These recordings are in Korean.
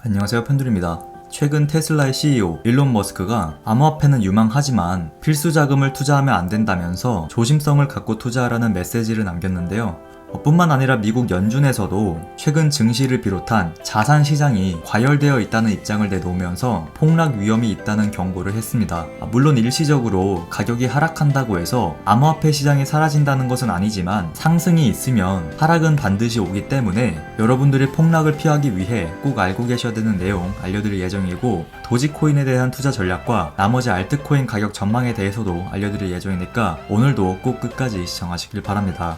안녕하세요, 편들입니다. 최근 테슬라의 CEO 일론 머스크가 암호화폐는 유망하지만 필수 자금을 투자하면 안 된다면서 조심성을 갖고 투자하라는 메시지를 남겼는데요. 뿐만 아니라 미국 연준에서도 최근 증시를 비롯한 자산 시장이 과열되어 있다는 입장을 내놓으면서 폭락 위험이 있다는 경고를 했습니다. 물론 일시적으로 가격이 하락한다고 해서 암호화폐 시장이 사라진다는 것은 아니지만 상승이 있으면 하락은 반드시 오기 때문에 여러분들의 폭락을 피하기 위해 꼭 알고 계셔야 되는 내용 알려드릴 예정이고, 도지코인에 대한 투자 전략과 나머지 알트코인 가격 전망에 대해서도 알려드릴 예정이니까 오늘도 꼭 끝까지 시청하시길 바랍니다.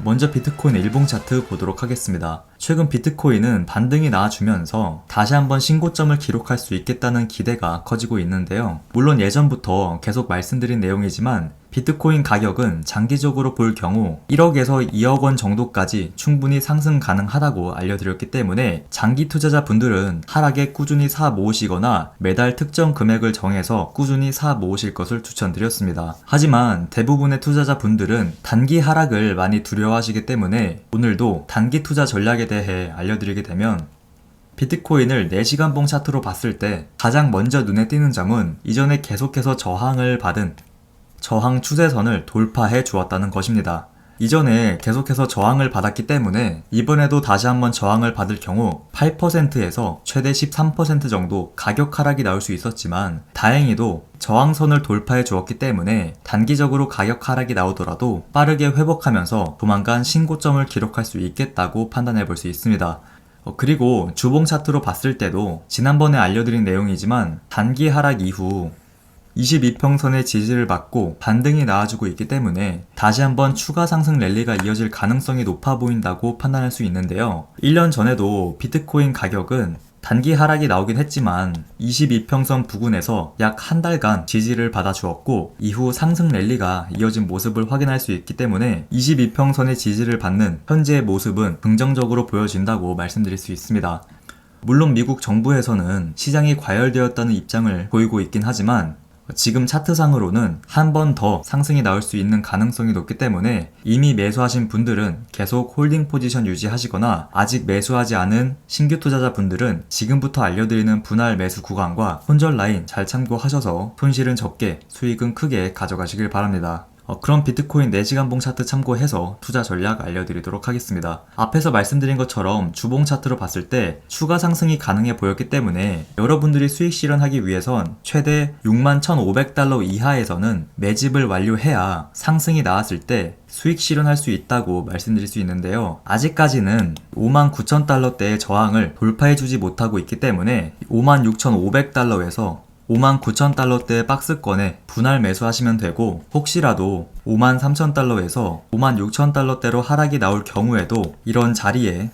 먼저 비트코인 일봉 차트 보도록 하겠습니다. 최근 비트코인은 반등이 나와주면서 다시 한번 신고점을 기록할 수 있겠다는 기대가 커지고 있는데요. 물론 예전부터 계속 말씀드린 내용이지만 비트코인 가격은 장기적으로 볼 경우 1억에서 2억 원 정도까지 충분히 상승 가능하다고 알려드렸기 때문에 장기 투자자 분들은 하락에 꾸준히 사 모으시거나 매달 특정 금액을 정해서 꾸준히 사 모으실 것을 추천드렸습니다. 하지만 대부분의 투자자 분들은 단기 하락을 많이 두려워하시기 때문에 오늘도 단기 투자 전략에 대해 알려드리게 되면, 비트코인을 4시간봉 차트로 봤을 때 가장 먼저 눈에 띄는 점은 이전에 계속해서 저항을 받은 저항 추세선을 돌파해 주었다는 것입니다. 이전에 계속해서 저항을 받았기 때문에 이번에도 다시 한번 저항을 받을 경우 8%에서 최대 13% 정도 가격 하락이 나올 수 있었지만 다행히도 저항선을 돌파해 주었기 때문에 단기적으로 가격 하락이 나오더라도 빠르게 회복하면서 조만간 신고점을 기록할 수 있겠다고 판단해 볼 수 있습니다. 그리고 주봉 차트로 봤을 때도 지난번에 알려드린 내용이지만 단기 하락 이후 22평선의 지지를 받고 반등이 나와주고 있기 때문에 다시 한번 추가 상승 랠리가 이어질 가능성이 높아 보인다고 판단할 수 있는데요. 1년 전에도 비트코인 가격은 단기 하락이 나오긴 했지만 22평선 부근에서 약 한 달간 지지를 받아주었고 이후 상승 랠리가 이어진 모습을 확인할 수 있기 때문에 22평선의 지지를 받는 현재의 모습은 긍정적으로 보여진다고 말씀드릴 수 있습니다. 물론 미국 정부에서는 시장이 과열되었다는 입장을 보이고 있긴 하지만 지금 차트상으로는 한 번 더 상승이 나올 수 있는 가능성이 높기 때문에 이미 매수하신 분들은 계속 홀딩 포지션 유지하시거나 아직 매수하지 않은 신규 투자자 분들은 지금부터 알려드리는 분할 매수 구간과 손절 라인 잘 참고하셔서 손실은 적게 수익은 크게 가져가시길 바랍니다. 그럼 비트코인 4시간봉 차트 참고해서 투자 전략 알려드리도록 하겠습니다. 앞에서 말씀드린 것처럼 주봉 차트로 봤을 때 추가 상승이 가능해 보였기 때문에 여러분들이 수익 실현하기 위해선 최대 61,500달러 이하에서는 매집을 완료해야 상승이 나왔을 때 수익 실현할 수 있다고 말씀드릴 수 있는데요. 아직까지는 59,000달러대의 저항을 돌파해주지 못하고 있기 때문에 56,500달러에서 59,000달러대의 박스권에 분할 매수하시면 되고, 혹시라도 53,000달러에서 56,000달러대로 하락이 나올 경우에도 이런 자리에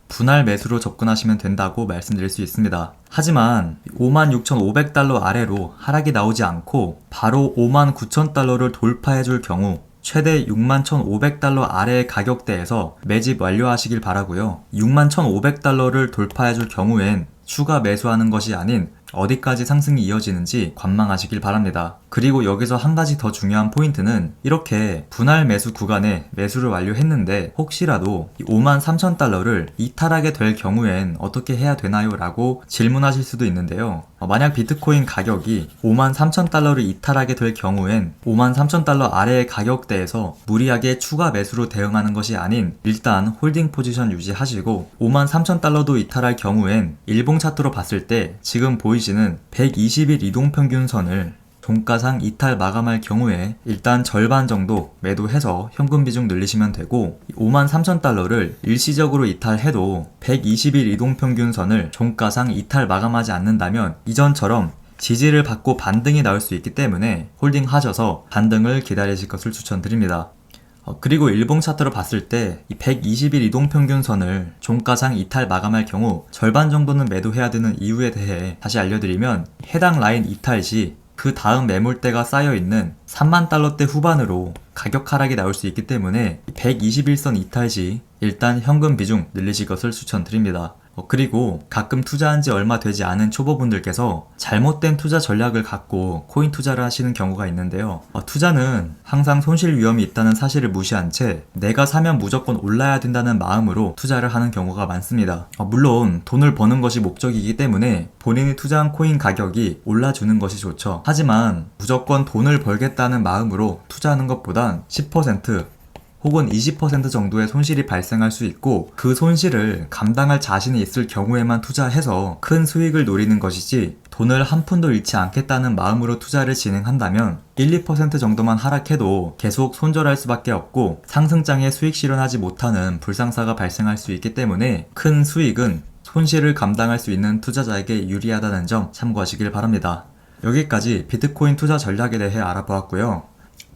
분할 매수로 접근하시면 된다고 말씀드릴 수 있습니다. 하지만 56,500달러 아래로 하락이 나오지 않고 바로 59,000달러를 돌파해줄 경우 최대 61,500달러 아래의 가격대에서 매집 완료하시길 바라고요. 61,500달러를 돌파해줄 경우엔 추가 매수하는 것이 아닌 어디까지 상승이 이어지는지 관망하시길 바랍니다. 그리고 여기서 한 가지 더 중요한 포인트는 이렇게 분할 매수 구간에 매수를 완료했는데 혹시라도 53,000달러를 이탈하게 될 경우엔 어떻게 해야 되나요? 라고 질문하실 수도 있는데요. 만약 비트코인 가격이 53,000달러를 이탈하게 될 경우엔 53,000달러 아래의 가격대에서 무리하게 추가 매수로 대응하는 것이 아닌 일단 홀딩 포지션 유지하시고, 53,000달러도 이탈할 경우엔 일봉 차트로 봤을 때 지금 보이시는 120일 이동평균선을 종가상 이탈 마감할 경우에 일단 절반 정도 매도해서 현금 비중 늘리시면 되고, 53,000달러를 일시적으로 이탈해도 120일 이동평균선을 종가상 이탈 마감하지 않는다면 이전처럼 지지를 받고 반등이 나올 수 있기 때문에 홀딩 하셔서 반등을 기다리실 것을 추천드립니다. 그리고 일봉 차트로 봤을 때 이 120일 이동평균선을 종가상 이탈 마감할 경우 절반 정도는 매도해야 되는 이유에 대해 다시 알려드리면, 해당 라인 이탈 시 그 다음 매물대가 쌓여있는 3만 달러대 후반으로 가격 하락이 나올 수 있기 때문에 121선 이탈 시 일단 현금 비중 늘리실 것을 추천드립니다. 그리고 가끔 투자한 지 얼마 되지 않은 초보분들께서 잘못된 투자 전략을 갖고 코인 투자를 하시는 경우가 있는데요. 투자는 항상 손실 위험이 있다는 사실을 무시한 채 내가 사면 무조건 올라야 된다는 마음으로 투자를 하는 경우가 많습니다. 물론 돈을 버는 것이 목적이기 때문에 본인이 투자한 코인 가격이 올라주는 것이 좋죠. 하지만 무조건 돈을 벌겠다는 마음으로 투자하는 것보단 10% 혹은 20% 정도의 손실이 발생할 수 있고, 그 손실을 감당할 자신이 있을 경우에만 투자해서 큰 수익을 노리는 것이지, 돈을 한 푼도 잃지 않겠다는 마음으로 투자를 진행한다면 1, 2% 정도만 하락해도 계속 손절할 수밖에 없고 상승장에 수익 실현하지 못하는 불상사가 발생할 수 있기 때문에, 큰 수익은 손실을 감당할 수 있는 투자자에게 유리하다는 점 참고하시길 바랍니다. 여기까지 비트코인 투자 전략에 대해 알아보았고요.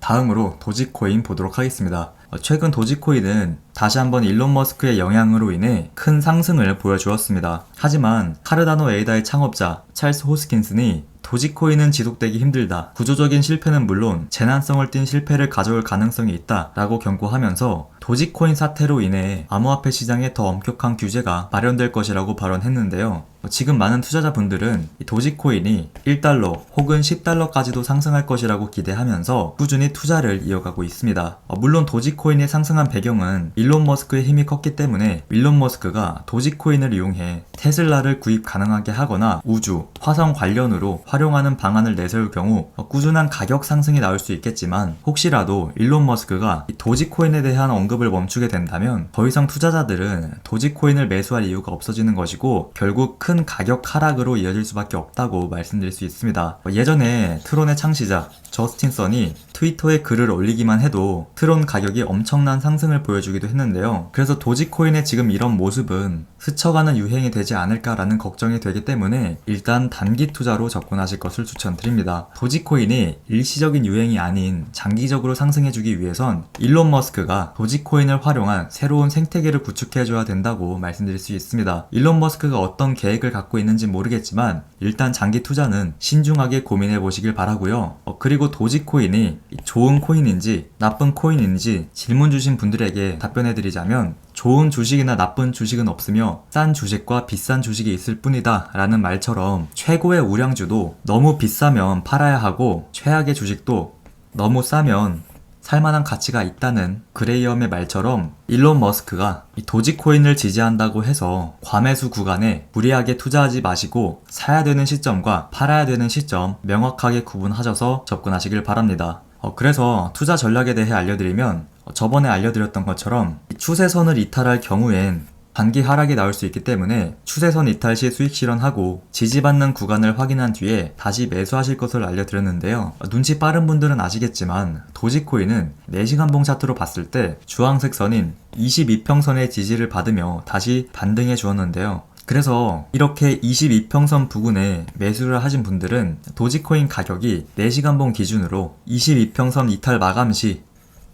다음으로 도지코인 보도록 하겠습니다. 최근 도지코인은 다시 한번 일론 머스크의 영향으로 인해 큰 상승을 보여주었습니다. 하지만 카르다노 에이다의 창업자 찰스 호스킨슨이 도지코인은 지속되기 힘들다, 구조적인 실패는 물론 재난성을 띤 실패를 가져올 가능성이 있다 라고 경고하면서 도지코인 사태로 인해 암호화폐 시장에 더 엄격한 규제가 마련될 것이라고 발언했는데요. 지금 많은 투자자분들은 이 도지코인이 1달러 혹은 10달러까지도 상승할 것이라고 기대하면서 꾸준히 투자를 이어가고 있습니다. 물론 도지코인이 상승한 배경은 일론 머스크의 힘이 컸기 때문에 일론 머스크가 도지코인을 이용해 테슬라를 구입 가능하게 하거나 우주, 화성 관련으로 활용하는 방안을 내세울 경우 꾸준한 가격 상승이 나올 수 있겠지만, 혹시라도 일론 머스크가 이 도지코인에 대한 언급을 멈추게 된다면 더 이상 투자자들은 도지코인을 매수할 이유가 없어지는 것이고 결국 큰 가격 하락으로 이어질 수밖에 없다고 말씀드릴 수 있습니다. 예전에 트론의 창시자 저스틴 선이 트위터에 글을 올리기만 해도 트론 가격이 엄청난 상승을 보여주기도 했는데요. 그래서 도지코인의 지금 이런 모습은 스쳐가는 유행이 되지 않을까라는 걱정이 되기 때문에 일단 단기 투자로 접근하실 것을 추천드립니다. 도지코인이 일시적인 유행이 아닌 장기적으로 상승해주기 위해선 일론 머스크가 도지코인을 활용한 새로운 생태계를 구축해줘야 된다고 말씀드릴 수 있습니다. 일론 머스크가 어떤 계획을 갖고 있는지 모르겠지만 일단 장기 투자는 신중하게 고민해 보시길 바라고요. 그리고 도지코인이 좋은 코인인지 나쁜 코인인지 질문 주신 분들에게 답변해 드리자면, 좋은 주식이나 나쁜 주식은 없으며 싼 주식과 비싼 주식이 있을 뿐이다 라는 말처럼 최고의 우량주도 너무 비싸면 팔아야 하고 최악의 주식도 너무 싸면 살만한 가치가 있다는 그레이엄의 말처럼, 일론 머스크가 이 도지코인을 지지한다고 해서 과매수 구간에 무리하게 투자하지 마시고 사야 되는 시점과 팔아야 되는 시점 명확하게 구분하셔서 접근하시길 바랍니다. 그래서 투자 전략에 대해 알려드리면, 저번에 알려드렸던 것처럼 추세선을 이탈할 경우엔 단기 하락이 나올 수 있기 때문에 추세선 이탈 시 수익 실현하고 지지받는 구간을 확인한 뒤에 다시 매수하실 것을 알려드렸는데요. 눈치 빠른 분들은 아시겠지만 도지코인은 4시간봉 차트로 봤을 때 주황색 선인 22평선의 지지를 받으며 다시 반등해 주었는데요. 그래서 이렇게 22평선 부근에 매수를 하신 분들은 도지코인 가격이 4시간봉 기준으로 22평선 이탈 마감 시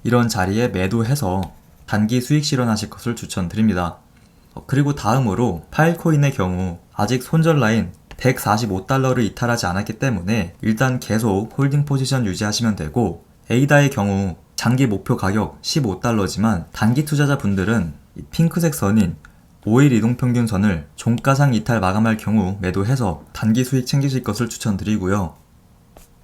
이런 자리에 매도해서 단기 수익 실현하실 것을 추천드립니다. 그리고 다음으로 파일코인의 경우 아직 손절 라인 145달러를 이탈하지 않았기 때문에 일단 계속 홀딩 포지션 유지하시면 되고, 에이다의 경우 장기 목표 가격 15달러지만 단기 투자자분들은 핑크색 선인 5일 이동평균선을 종가상 이탈 마감할 경우 매도해서 단기 수익 챙기실 것을 추천드리고요.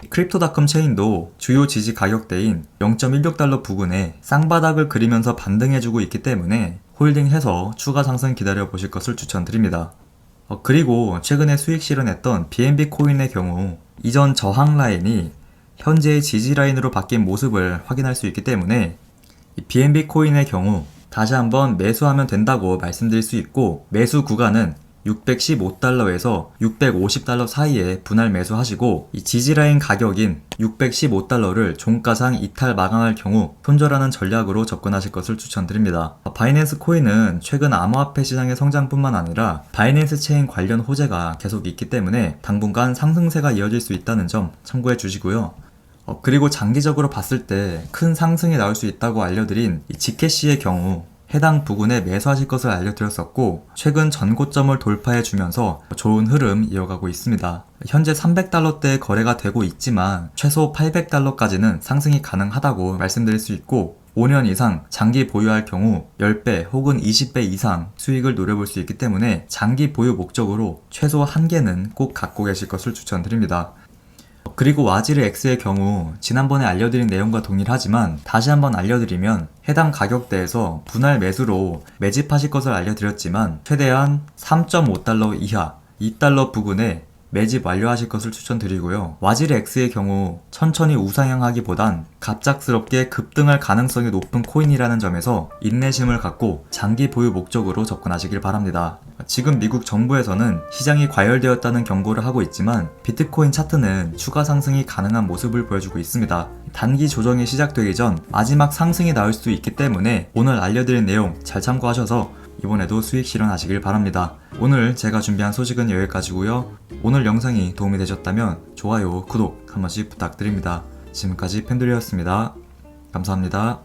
크립토닷컴 체인도 주요 지지 가격대인 0.16달러 부근에 쌍바닥을 그리면서 반등해주고 있기 때문에 홀딩해서 추가 상승 기다려보실 것을 추천드립니다. 그리고 최근에 수익 실현했던 BNB 코인의 경우 이전 저항 라인이 현재의 지지 라인으로 바뀐 모습을 확인할 수 있기 때문에 BNB 코인의 경우 다시 한번 매수하면 된다고 말씀드릴 수 있고, 매수 구간은 615달러에서 650달러 사이에 분할 매수하시고, 이 지지라인 가격인 615달러를 종가상 이탈 마감할 경우 손절하는 전략으로 접근하실 것을 추천드립니다. 바이낸스 코인은 최근 암호화폐 시장의 성장뿐만 아니라 바이낸스 체인 관련 호재가 계속 있기 때문에 당분간 상승세가 이어질 수 있다는 점 참고해 주시고요. 그리고 장기적으로 봤을 때 큰 상승이 나올 수 있다고 알려드린 이 지캐시의 경우 해당 부근에 매수하실 것을 알려드렸었고, 최근 전고점을 돌파해 주면서 좋은 흐름 이어가고 있습니다. 현재 300달러대에 거래가 되고 있지만 최소 800달러까지는 상승이 가능하다고 말씀드릴 수 있고, 5년 이상 장기 보유할 경우 10배 혹은 20배 이상 수익을 노려볼 수 있기 때문에 장기 보유 목적으로 최소 1개는 꼭 갖고 계실 것을 추천드립니다. 그리고 와지르 X의 경우 지난번에 알려드린 내용과 동일하지만 다시 한번 알려드리면 해당 가격대에서 분할 매수로 매집하실 것을 알려드렸지만 최대한 3.5달러 이하 2달러 부근에 매집 완료하실 것을 추천드리고요. 와지르 X의 경우 천천히 우상향하기보단 갑작스럽게 급등할 가능성이 높은 코인이라는 점에서 인내심을 갖고 장기 보유 목적으로 접근하시길 바랍니다. 지금 미국 정부에서는 시장이 과열되었다는 경고를 하고 있지만 비트코인 차트는 추가 상승이 가능한 모습을 보여주고 있습니다. 단기 조정이 시작되기 전 마지막 상승이 나올 수 있기 때문에 오늘 알려드린 내용 잘 참고하셔서 이번에도 수익 실현하시길 바랍니다. 오늘 제가 준비한 소식은 여기까지고요. 오늘 영상이 도움이 되셨다면 좋아요, 구독 한 번씩 부탁드립니다. 지금까지 펜돌이었습니다. 감사합니다.